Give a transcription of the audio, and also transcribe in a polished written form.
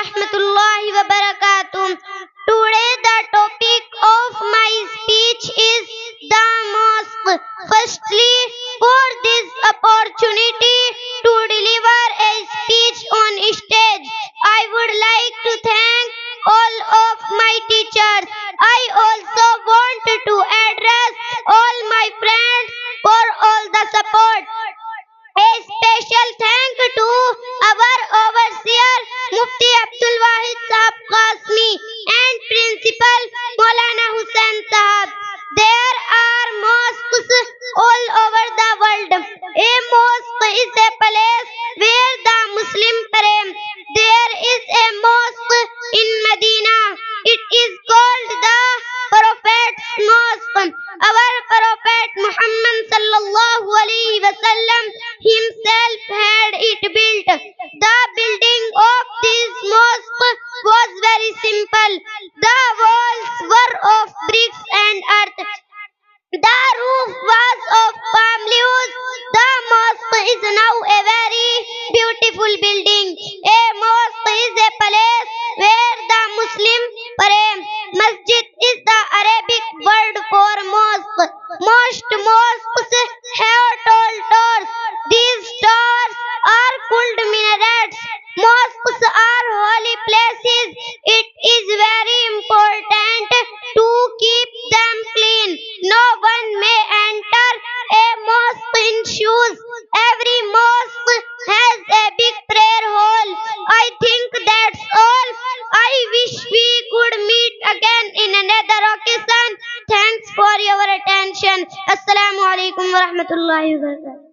rahmatullahi wa barakatuh. Today the topic of my speech is the mosque. Firstly, for this opportunity to deliver a speech on stage, I would like to thank all of my teachers. I also want to address all my friends for all the support. A special thank to our overseer Mufti Abdul Wahid Sahab Qasmi and Principal Maulana Hussain Sahab. There are mosques all over the world. A mosque is a place where the Muslim pray. There is a mosque in Medina. It is called the Prophet's Mosque. Our Prophet Muhammad sallallahu alaihi wasallam himself had it built. The building of this mosque was very simple. The walls were of bricks and earth. The roof was of palm leaves. The mosque is now a very beautiful building. A mosque is a place where the Muslim pray. Masjid is the Arabic word for mosque. Most mosques have tall doors. These doors are called minarets. Mosques are holy places. It is very important to keep them clean. No one may enter a mosque in shoes. Every mosque has a big prayer hall. I think that's all. I wish we could meet again in another occasion. Thanks for your attention. Assalamu alaikum wa rahmatullahi wa barakatuh.